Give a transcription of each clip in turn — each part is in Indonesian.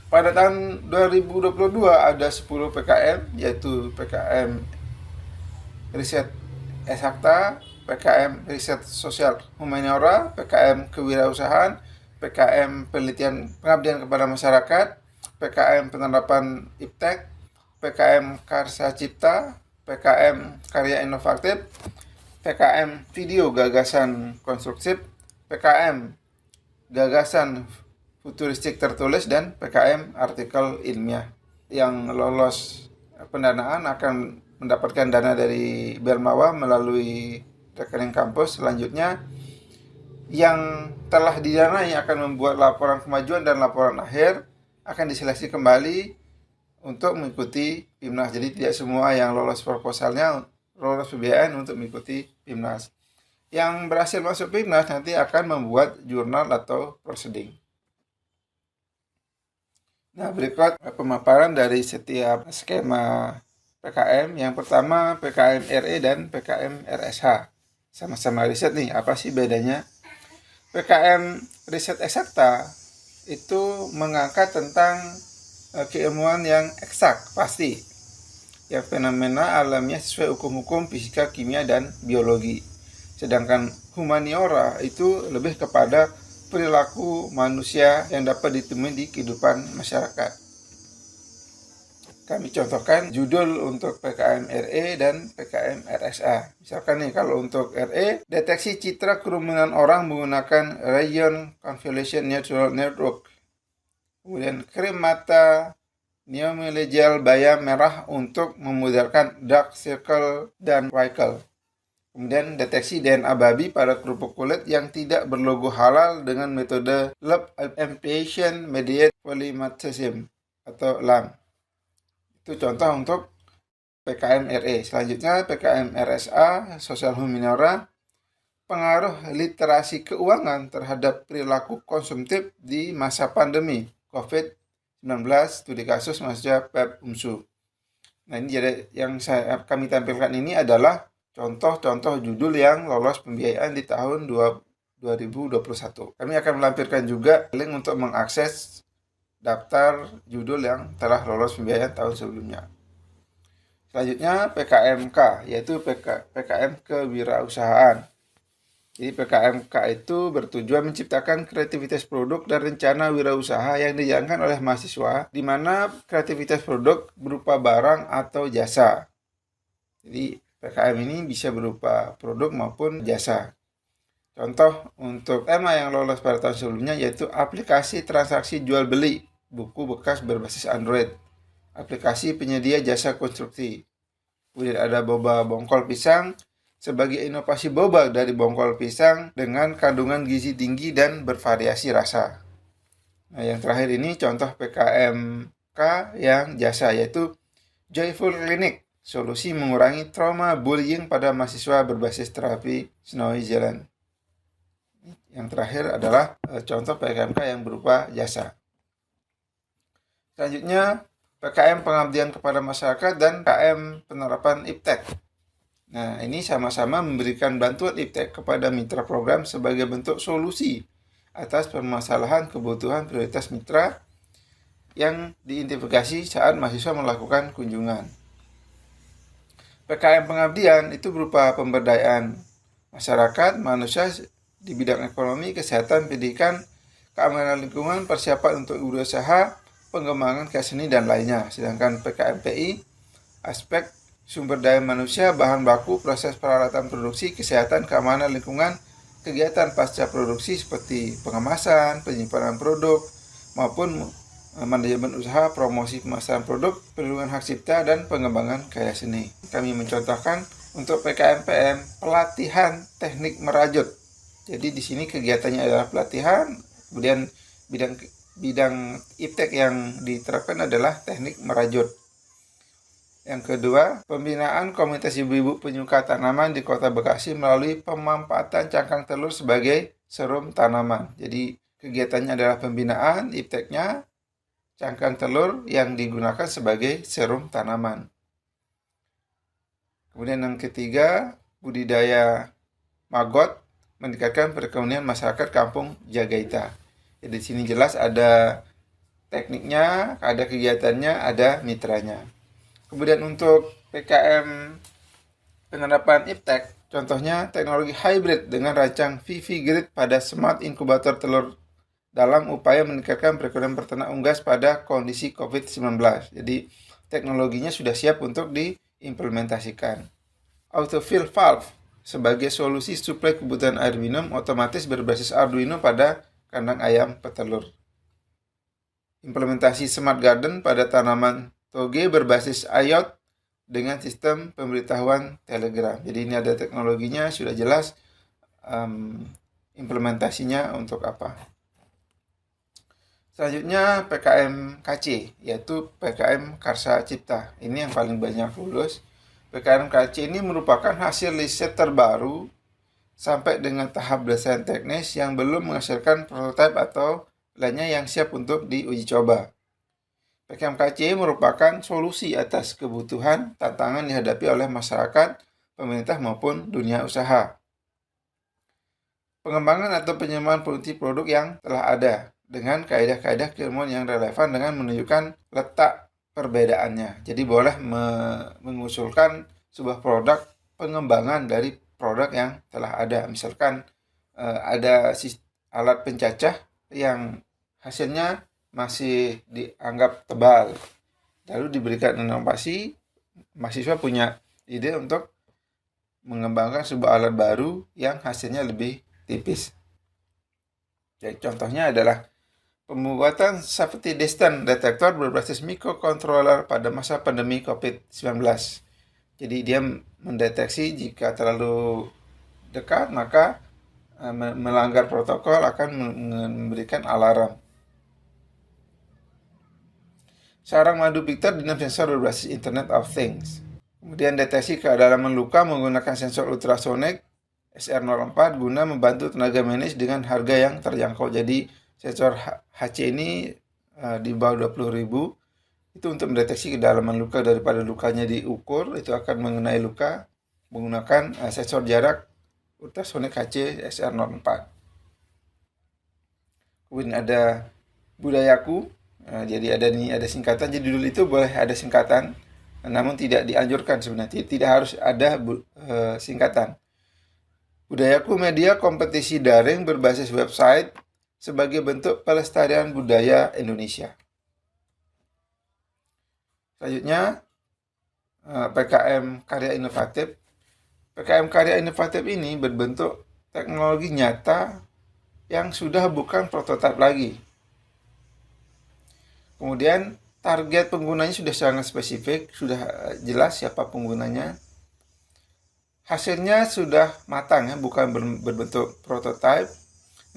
Pada tahun 2022 ada 10 PKM, yaitu PKM Riset Eksakta, PKM Riset Sosial Humaniora, PKM Kewirausahaan, PKM Penelitian Pengabdian kepada Masyarakat, PKM Penerapan Iptek, PKM Karsa Cipta, PKM Karya Inovatif, PKM Video Gagasan Konstruktif, PKM Gagasan Futuristik Tertulis, dan PKM Artikel Ilmiah. Yang lolos pendanaan akan mendapatkan dana dari Belmawa melalui rekening kampus. Selanjutnya, yang telah didanai akan membuat laporan kemajuan dan laporan akhir, akan diseleksi kembali untuk mengikuti PIMNAS. Jadi tidak semua yang lolos proposalnya lolos pembiayaan untuk mengikuti PIMNAS. Yang berhasil masuk PIMNAS nanti akan membuat jurnal atau proceeding. Nah, berikut pemaparan dari setiap skema PKM. Yang pertama PKM RE dan PKM RSH. Sama-sama riset nih, apa sih bedanya? PKM Riset Eksakta itu mengangkat tentang keilmuan yang eksak, pasti. Yang fenomena alamiah sesuai hukum-hukum fisika, kimia, dan biologi. Sedangkan humaniora itu lebih kepada perilaku manusia yang dapat ditemui di kehidupan masyarakat. Kami contohkan judul untuk PKM RE dan PKM RSA. Misalkan nih, kalau untuk RE, deteksi citra kerumunan orang menggunakan Region Convolution Neural Network. Kemudian krim mata neomelegel baya merah untuk memudarkan dark circle dan vehicle. Kemudian deteksi DNA babi pada kerupuk kulit yang tidak berlogo halal dengan metode Lab Amplification Mediated Polymorphism atau LAM. Itu contoh untuk PKM RE. Selanjutnya PKM RSA, Sosial Humaniora, pengaruh literasi keuangan terhadap perilaku konsumtif di masa pandemi COVID-19, studi kasus mahasiswa PEP UMSU. Nah, ini jadi yang kami tampilkan ini adalah contoh-contoh judul yang lolos pembiayaan di tahun 2021. Kami akan melampirkan juga link untuk mengakses daftar judul yang telah lolos pembiayaan tahun sebelumnya. Selanjutnya PKMK, yaitu PKM Kewirausahaan. Jadi PKMK itu bertujuan menciptakan kreativitas produk dan rencana wirausaha yang dijalankan oleh mahasiswa, di mana kreativitas produk berupa barang atau jasa. Jadi PKM ini bisa berupa produk maupun jasa. Contoh untuk tema yang lolos pada tahun sebelumnya yaitu aplikasi transaksi jual beli buku bekas berbasis Android, aplikasi penyedia jasa konstruksi. Kemudian ada boba bongkol pisang sebagai inovasi boba dari bongkol pisang dengan kandungan gizi tinggi dan bervariasi rasa. Nah, yang terakhir ini contoh PKMK yang jasa yaitu Joyful Clinic, solusi mengurangi trauma bullying pada mahasiswa berbasis terapi Snowy Zealand. Yang terakhir adalah contoh PKMK yang berupa jasa. Selanjutnya PKM Pengabdian kepada Masyarakat dan PKM Penerapan Iptek. Nah, ini sama-sama memberikan bantuan Iptek kepada mitra program sebagai bentuk solusi atas permasalahan kebutuhan prioritas mitra yang diidentifikasi saat mahasiswa melakukan kunjungan. PKM Pengabdian itu berupa pemberdayaan masyarakat, manusia di bidang ekonomi, kesehatan, pendidikan, keamanan lingkungan, persiapan untuk berusaha, pengembangan karya seni, dan lainnya. Sedangkan PKMPI, aspek sumber daya manusia, bahan baku, proses peralatan produksi, kesehatan, keamanan lingkungan, kegiatan pasca produksi seperti pengemasan, penyimpanan produk, maupun manajemen usaha, promosi pemasaran produk, perlindungan hak cipta, dan pengembangan karya seni. Kami mencontohkan untuk PKMPM pelatihan teknik merajut. Jadi di sini kegiatannya adalah pelatihan, kemudian bidang iptek yang diterapkan adalah teknik merajut. Yang kedua, pembinaan komunitas ibu-ibu penyuka tanaman di Kota Bekasi melalui pemanfaatan cangkang telur sebagai serum tanaman. Jadi kegiatannya adalah pembinaan ipteknya cangkang telur yang digunakan sebagai serum tanaman. Kemudian yang ketiga, budidaya maggot meningkatkan perekonomian masyarakat Kampung Jagaita. Jadi di sini jelas ada tekniknya, ada kegiatannya, ada mitranya. Kemudian untuk PKM penerapan iptek, contohnya teknologi hybrid dengan rancang VV Grid pada Smart Inkubator Telur dalam upaya meningkatkan perekonomian peternak unggas pada kondisi COVID-19. Jadi teknologinya sudah siap untuk diimplementasikan. Autofill valve sebagai solusi suplai kebutuhan air minum otomatis berbasis Arduino pada kandang ayam petelur. Implementasi Smart Garden pada tanaman toge berbasis IoT dengan sistem pemberitahuan Telegram. Jadi ini ada teknologinya, sudah jelas implementasinya untuk apa. Selanjutnya PKM KC, yaitu PKM Karsa Cipta. Ini yang paling banyak lulus. PKM KC ini merupakan hasil riset terbaru sampai dengan tahap desain teknis yang belum menghasilkan prototipe atau lainnya yang siap untuk diuji coba. PKMKC merupakan solusi atas kebutuhan tantangan dihadapi oleh masyarakat, pemerintah maupun dunia usaha. Pengembangan atau penyembangan produk yang telah ada dengan kaidah-kaidah keilmuan yang relevan dengan menunjukkan letak perbedaannya. Jadi boleh mengusulkan sebuah produk pengembangan dari produk yang telah ada. Misalkan ada alat pencacah yang hasilnya masih dianggap tebal, lalu diberikan inovasi, mahasiswa punya ide untuk mengembangkan sebuah alat baru yang hasilnya lebih tipis. Jadi contohnya adalah pembuatan safety distance detector berbasis microcontroller pada masa pandemi COVID-19. Jadi dia mendeteksi jika terlalu dekat maka melanggar protokol akan memberikan alarm. Sarang madu Victor dengan sensor berbasis Internet of Things. Kemudian deteksi kedalaman luka menggunakan sensor ultrasonik SR04 guna membantu tenaga medis dengan harga yang terjangkau. Jadi sensor HC ini di bawah 20.000 itu untuk mendeteksi kedalaman luka daripada lukanya diukur, itu akan mengenai luka menggunakan sensor jarak ultrasonik HC SR04. Kemudian ada budayaku. Jadi ada singkatan. Jadi dulu itu boleh ada singkatan, namun tidak dianjurkan sebenarnya. Tidak harus ada singkatan. Budayaku media kompetisi daring berbasis website sebagai bentuk pelestarian budaya Indonesia. Selanjutnya PKM Karya Inovatif. PKM Karya Inovatif ini berbentuk teknologi nyata yang sudah bukan prototipe lagi. Kemudian target penggunanya sudah sangat spesifik, sudah jelas siapa penggunanya. Hasilnya sudah matang ya, bukan berbentuk prototipe,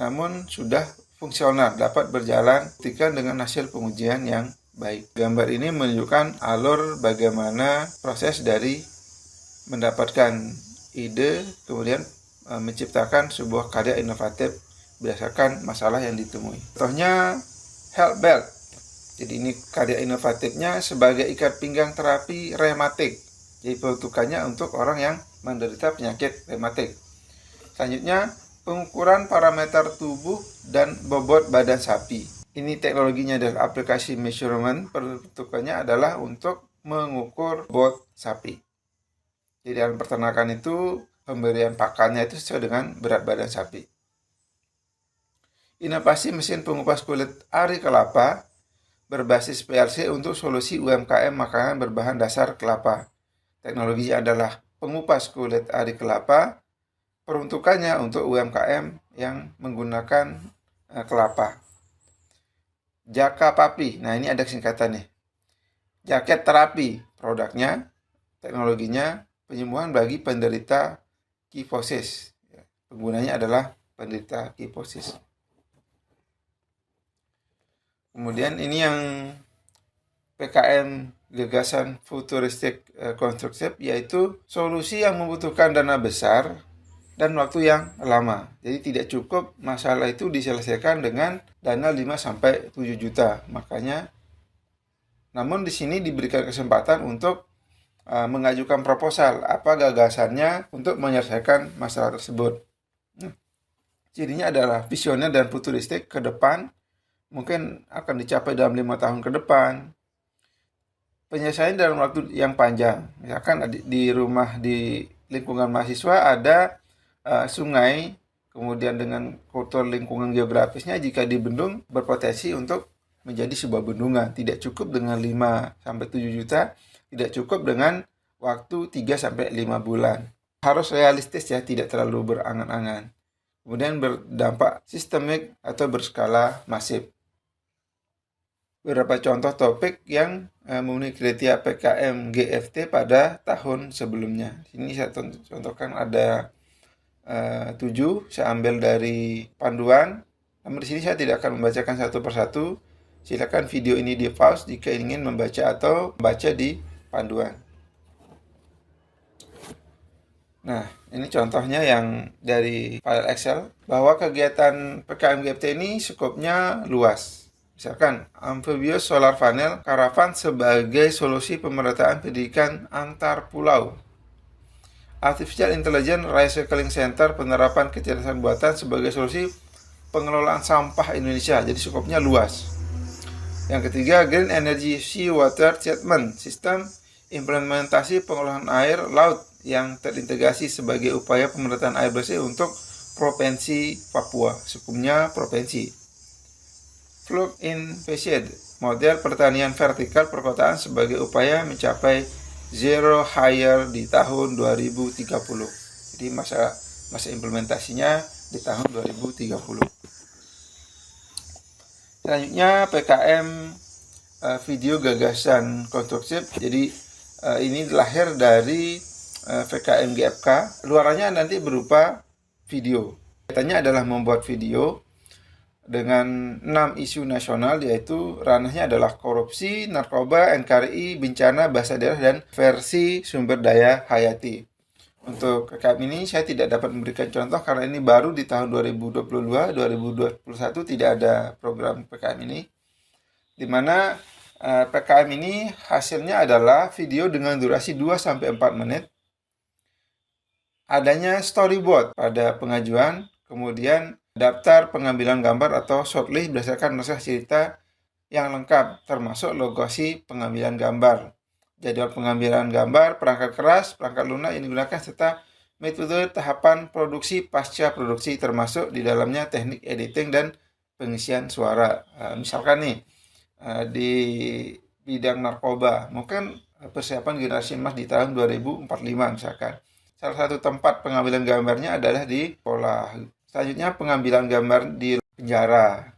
namun sudah fungsional, dapat berjalan ketika dengan hasil pengujian yang baik. Gambar ini menunjukkan alur bagaimana proses dari mendapatkan ide, kemudian menciptakan sebuah karya inovatif berdasarkan masalah yang ditemui. Contohnya health belt. Jadi ini karya inovatifnya sebagai ikat pinggang terapi rematik. Jadi peruntukannya untuk orang yang menderita penyakit rematik. Selanjutnya, pengukuran parameter tubuh dan bobot badan sapi. Ini teknologinya adalah aplikasi measurement, peruntukannya adalah untuk mengukur bobot sapi. Jadi dalam peternakan itu, pemberian pakannya itu sesuai dengan berat badan sapi. Inovasi mesin pengupas kulit ari kelapa berbasis PLC untuk solusi UMKM makanan berbahan dasar kelapa. Teknologinya adalah pengupas kulit ari kelapa, peruntukannya untuk UMKM yang menggunakan kelapa. Jaka Papi, nah ini ada singkatannya. Jaket terapi, produknya, teknologinya penyembuhan bagi penderita kifosis. Penggunanya adalah penderita kifosis. Kemudian ini yang PKM gagasan futuristik konstruktif, yaitu solusi yang membutuhkan dana besar dan waktu yang lama. Jadi tidak cukup masalah itu diselesaikan dengan dana 5-7 juta. Makanya, namun di sini diberikan kesempatan untuk mengajukan proposal apa gagasannya untuk menyelesaikan masalah tersebut. Cirinya adalah visioner dan futuristik ke depan, mungkin akan dicapai dalam 5 tahun ke depan. Penyelesaian dalam waktu yang panjang. Misalkan di rumah di lingkungan mahasiswa ada sungai, kemudian dengan kultur lingkungan geografisnya jika dibendung berpotensi untuk menjadi sebuah bendungan. Tidak cukup dengan 5 sampai 7 juta, tidak cukup dengan waktu 3 sampai 5 bulan. Harus realistis ya, tidak terlalu berangan-angan. Kemudian berdampak sistemik atau berskala masif. Beberapa contoh topik yang memenuhi kriteria PKM GFT pada tahun sebelumnya. Sini saya contohkan ada 7, saya ambil dari panduan. Namun di sini saya tidak akan membacakan satu persatu. Silakan video ini di pause jika ingin membaca atau membaca di panduan. Nah, ini contohnya yang dari file Excel, bahwa kegiatan PKM GFT ini skopnya luas. Misalkan, amphibious solar panel karavan sebagai solusi pemerataan pendidikan antar pulau. Artificial Intelligence Recycling Center penerapan kecerdasan buatan sebagai solusi pengelolaan sampah Indonesia. Jadi skopnya luas. Yang ketiga, Green Energy Sea Water Treatment System implementasi pengolahan air laut yang terintegrasi sebagai upaya pemerataan air bersih untuk Provinsi Papua. Skopnya provinsi. Plug in Facade, model pertanian vertikal perkotaan sebagai upaya mencapai zero hire di tahun 2030. Jadi masa implementasinya di tahun 2030. Selanjutnya PKM video gagasan konstruksi. Jadi ini lahir dari PKM GFK. Luarannya nanti berupa video. Kaitannya adalah membuat video dengan 6 isu nasional, yaitu ranahnya adalah korupsi, narkoba, NKRI, bencana, bahasa daerah, dan versi sumber daya hayati. Untuk PKM ini saya tidak dapat memberikan contoh karena ini baru di tahun 2022, 2021 tidak ada program PKM ini, di mana PKM ini hasilnya adalah video dengan durasi 2-4 menit, adanya storyboard pada pengajuan, kemudian daftar pengambilan gambar atau shortlist berdasarkan naskah cerita yang lengkap, termasuk lokasi pengambilan gambar, jadwal pengambilan gambar, perangkat keras, perangkat lunak yang digunakan, serta metode tahapan produksi pasca produksi, termasuk di dalamnya teknik editing dan pengisian suara. Misalkan nih, di bidang narkoba, mungkin persiapan generasi emas di tahun 2045 misalkan. Salah satu tempat pengambilan gambarnya adalah di sekolah. Selanjutnya pengambilan gambar di penjara.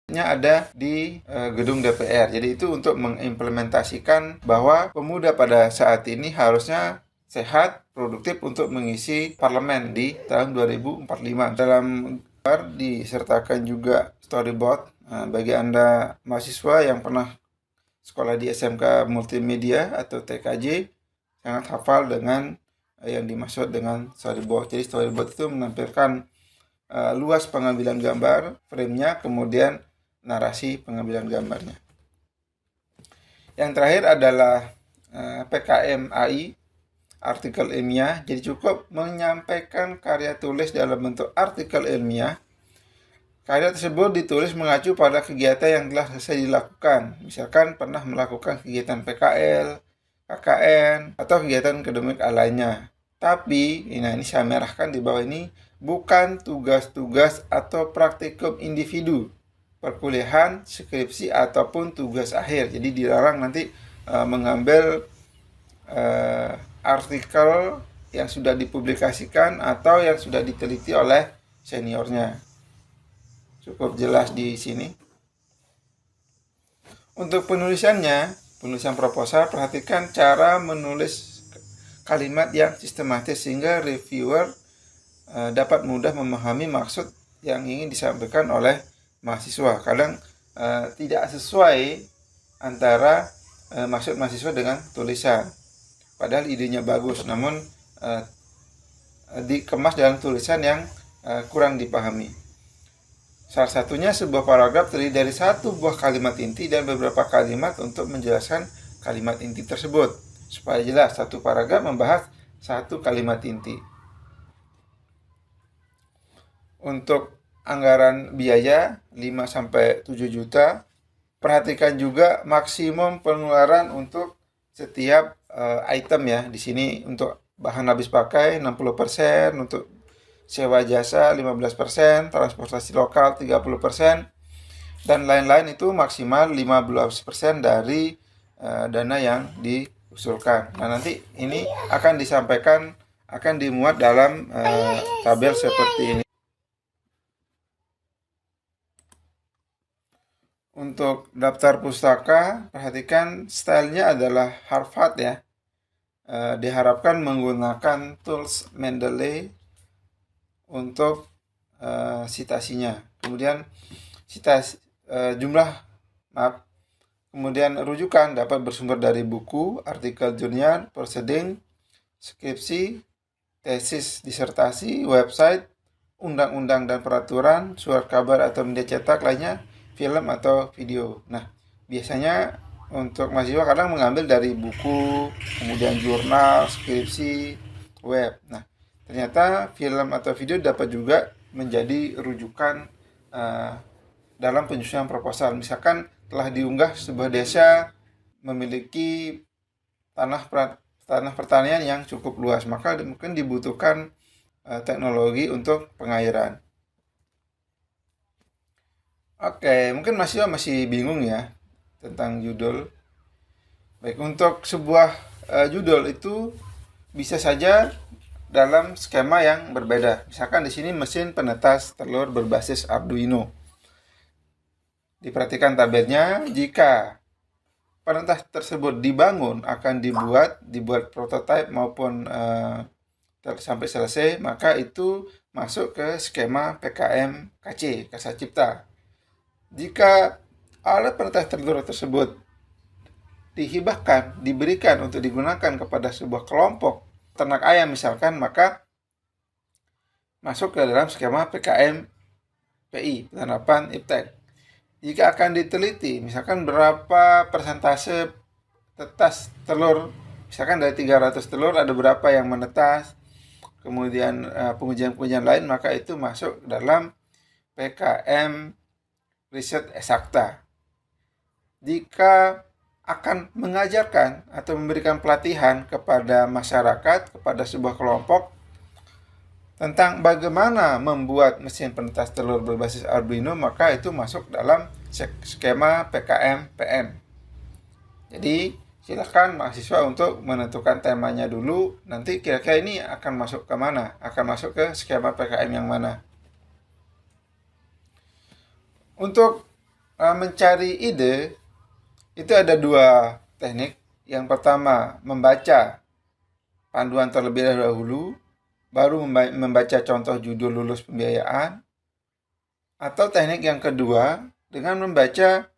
Ada di gedung DPR. Jadi itu untuk mengimplementasikan bahwa pemuda pada saat ini harusnya sehat, produktif untuk mengisi parlemen di tahun 2045. Dalam gambar disertakan juga storyboard. Bagi Anda mahasiswa yang pernah sekolah di SMK Multimedia atau TKJ, sangat hafal dengan yang dimaksud dengan storyboard. Jadi storyboard itu menampilkan luas pengambilan gambar, frame-nya, kemudian narasi pengambilan gambarnya. Yang terakhir adalah PKM AI, artikel ilmiah. Jadi cukup menyampaikan karya tulis dalam bentuk artikel ilmiah. Karya tersebut ditulis mengacu pada kegiatan yang telah selesai dilakukan. Misalkan pernah melakukan kegiatan PKL, KKN, atau kegiatan akademik lainnya. Tapi, ini saya merahkan di bawah ini, bukan tugas-tugas atau praktikum individu, perkuliahan, skripsi, ataupun tugas akhir. Jadi dilarang nanti mengambil artikel yang sudah dipublikasikan atau yang sudah diteliti oleh seniornya. Cukup jelas di sini. Untuk penulisannya, penulisan proposal, perhatikan cara menulis kalimat yang sistematis sehingga reviewer dapat mudah memahami maksud yang ingin disampaikan oleh mahasiswa. Kadang tidak sesuai antara maksud mahasiswa dengan tulisan. Padahal idenya bagus, namun dikemas dalam tulisan yang kurang dipahami. Salah satunya sebuah paragraf terdiri dari satu buah kalimat inti dan beberapa kalimat untuk menjelaskan kalimat inti tersebut. Supaya jelas, satu paragraf membahas satu kalimat inti. Untuk anggaran biaya 5-7 juta. Perhatikan juga maksimum pengeluaran untuk setiap item ya. Di sini untuk bahan habis pakai 60%, untuk sewa jasa 15%, transportasi lokal 30%, dan lain-lain itu maksimal 15% dari dana yang diusulkan. Nah, nanti ini akan disampaikan, akan dimuat dalam tabel seperti ini. Untuk daftar pustaka, perhatikan stylenya adalah Harvard ya. Diharapkan menggunakan tools Mendeley untuk citasinya. Kemudian kemudian rujukan dapat bersumber dari buku, artikel jurnal, proceeding, skripsi, tesis, disertasi, website, undang-undang dan peraturan, surat kabar atau media cetak lainnya, film atau video. Nah, biasanya untuk mahasiswa kadang mengambil dari buku, kemudian jurnal, skripsi, web. Nah, ternyata film atau video dapat juga menjadi rujukan dalam penyusunan proposal. Misalkan telah diunggah sebuah desa memiliki tanah pertanian yang cukup luas, maka mungkin dibutuhkan teknologi untuk pengairan. Oke, mungkin mahasiswa masih bingung ya tentang judul. Baik, untuk sebuah judul itu bisa saja dalam skema yang berbeda. Misalkan di sini mesin penetas telur berbasis Arduino. Diperhatikan tabelnya, jika penetas tersebut dibangun akan dibuat prototipe maupun sampai selesai, maka itu masuk ke skema PKM KC, Kasa Cipta. Jika alat penetas telur tersebut diberikan untuk digunakan kepada sebuah kelompok ternak ayam misalkan, maka masuk ke dalam skema PKM PI, penerapan IPTEK. Jika akan diteliti, misalkan berapa persentase tetas telur, misalkan dari 300 telur ada berapa yang menetas, kemudian pengujian-pengujian lain, maka itu masuk dalam PKM riset eksakta. Jika akan mengajarkan atau memberikan pelatihan kepada masyarakat, kepada sebuah kelompok tentang bagaimana membuat mesin penetas telur berbasis Arduino, maka itu masuk dalam skema PKM PM. Jadi silakan mahasiswa untuk menentukan temanya dulu, nanti kira-kira ini akan masuk ke mana, akan masuk ke skema PKM yang mana. Untuk mencari ide, itu ada dua teknik. Yang pertama, membaca panduan terlebih dahulu, baru membaca contoh judul lulus pembiayaan. Atau teknik yang kedua, dengan membaca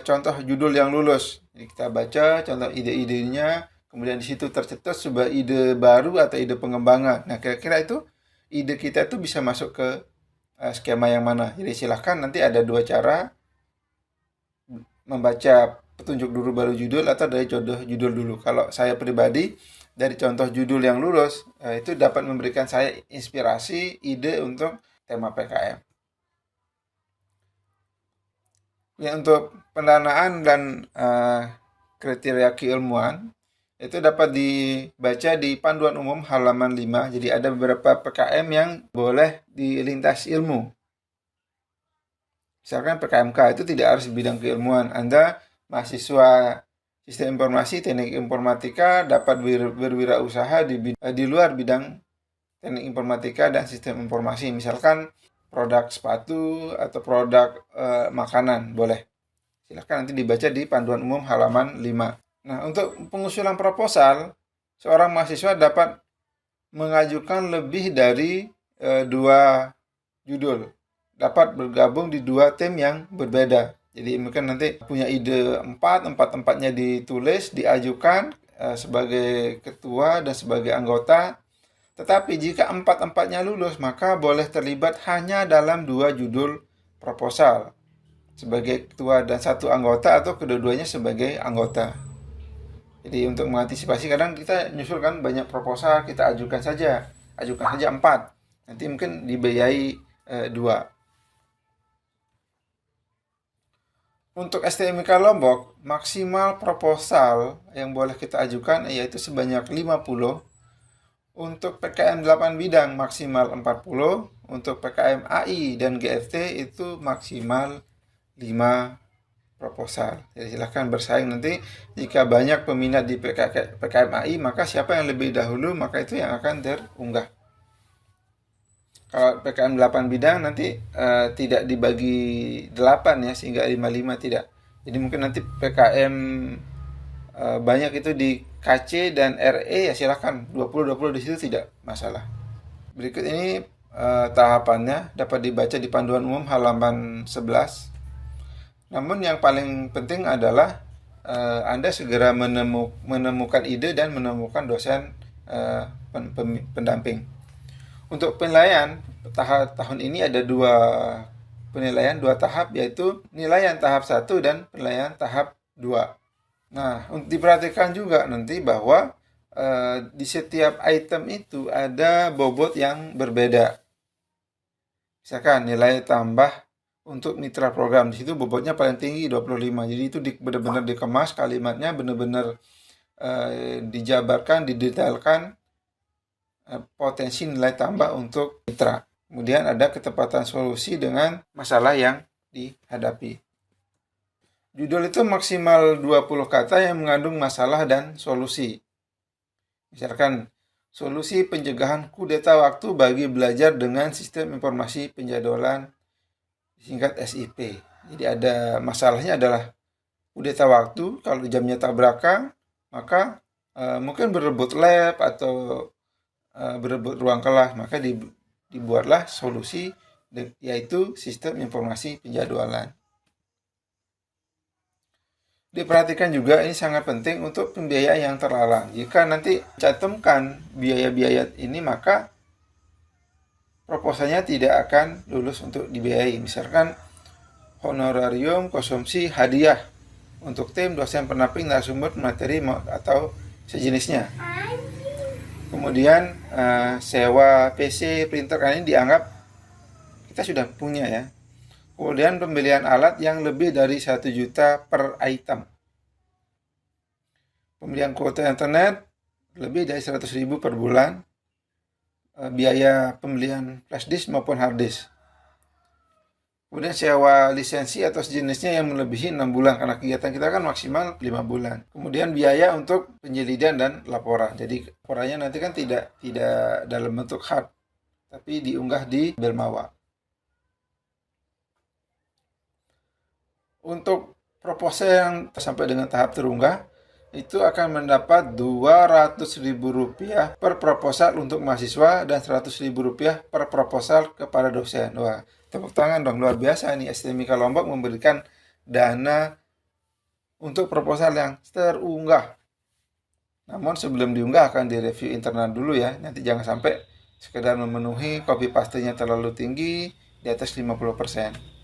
contoh judul yang lulus. Jadi kita baca contoh ide-idenya, kemudian di situ tercetus sebuah ide baru atau ide pengembangan. Nah, kira-kira itu ide kita itu bisa masuk ke skema yang mana. Jadi silahkan, nanti ada dua cara, membaca petunjuk dulu baru judul, atau dari contoh judul dulu. Kalau saya pribadi, dari contoh judul yang lulus, itu dapat memberikan saya inspirasi, ide untuk tema PKM. Ya, untuk pendanaan dan kriteria keilmuan, itu dapat dibaca di panduan umum halaman 5. Jadi ada beberapa PKM yang boleh di lintas ilmu. Misalkan PKMK itu tidak harus bidang keilmuan. Anda mahasiswa Sistem Informasi, Teknik Informatika dapat berwirausaha di luar bidang Teknik Informatika dan Sistem Informasi. Misalkan produk sepatu atau produk makanan, boleh. Silahkan nanti dibaca di panduan umum halaman 5. Nah, untuk pengusulan proposal, seorang mahasiswa dapat mengajukan lebih dari 2 judul. Dapat bergabung di 2 tim yang berbeda. Jadi mungkin nanti punya ide 4-empatnya ditulis, diajukan sebagai ketua dan sebagai anggota. Tetapi jika 4-empatnya lulus, maka boleh terlibat hanya dalam 2 judul proposal sebagai ketua dan 1 anggota, atau kedua-duanya sebagai anggota. Jadi untuk mengantisipasi, kadang kita nyusulkan banyak proposal, kita ajukan saja 4. Nanti mungkin dibiayai 2. Untuk STMK Lombok, maksimal proposal yang boleh kita ajukan yaitu sebanyak 50. Untuk PKM 8 bidang maksimal 40. Untuk PKM AI dan GFT itu maksimal 5 proposal. Jadi silahkan bersaing nanti. Jika banyak peminat di PKM AI, maka siapa yang lebih dahulu, maka itu yang akan terunggah. Kalau PKM 8 bidang nanti tidak dibagi 8 ya, sehingga 55 tidak. Jadi mungkin nanti PKM banyak itu di KC dan RE, ya silakan 20-20 di situ tidak masalah. Berikut ini tahapannya dapat dibaca di panduan umum halaman 11. Namun yang paling penting adalah Anda segera menemukan ide dan menemukan dosen pendamping. Untuk penilaian tahun ini ada penilaian dua tahap, yaitu penilaian tahap 1 dan penilaian tahap 2. Nah, untuk diperhatikan juga nanti bahwa di setiap item itu ada bobot yang berbeda. Misalkan nilai tambah untuk mitra program, di situ bobotnya paling tinggi 25. Jadi itu benar-benar dikemas kalimatnya, benar-benar dijabarkan, didetailkan potensi nilai tambah untuk mitra. Kemudian ada ketepatan solusi dengan masalah yang dihadapi. Judul itu maksimal 20 kata yang mengandung masalah dan solusi. Misalkan, solusi pencegahan kudeta waktu bagi belajar dengan sistem informasi penjadwalan singkat SIP. Jadi ada masalahnya adalah kudeta waktu, kalau jamnya tabrakan, maka mungkin berebut lab atau berebut ruang kelas, maka dibuatlah solusi, yaitu sistem informasi penjadwalan. Diperhatikan juga ini sangat penting untuk pembiayaan yang terlarang. Jika nanti cantumkan biaya-biaya ini, maka proposalnya tidak akan lulus untuk dibiayai. Misalkan honorarium, konsumsi, hadiah untuk tim, dosen pendamping, narasumber, materi atau sejenisnya. Kemudian sewa PC, printer, karena ini dianggap kita sudah punya ya. Kemudian pembelian alat yang lebih dari 1 juta per item. Pembelian kuota internet lebih dari 100.000 per bulan. Biaya pembelian flash disk maupun hard disk. Kemudian sewa lisensi atau sejenisnya yang melebihi 6 bulan, karena kegiatan kita kan maksimal 5 bulan. Kemudian biaya untuk penyelidikan dan laporan. Jadi laporannya nanti kan tidak dalam bentuk hard, tapi diunggah di Belmawa. Untuk proposal yang sampai dengan tahap terunggah, itu akan mendapat Rp200.000 per proposal untuk mahasiswa dan Rp100.000 per proposal kepada dosen. Wah, tepuk tangan dong, luar biasa nih STMK Lombok memberikan dana untuk proposal yang terunggah. Namun sebelum diunggah akan direview internal dulu ya. Nanti jangan sampai sekedar memenuhi, copy paste-nya terlalu tinggi, di atas 50%.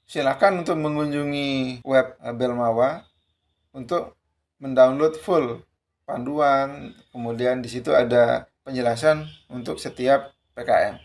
Silakan untuk mengunjungi web Belmawa untuk mendownload full panduan, kemudian di situ ada penjelasan untuk setiap PKM.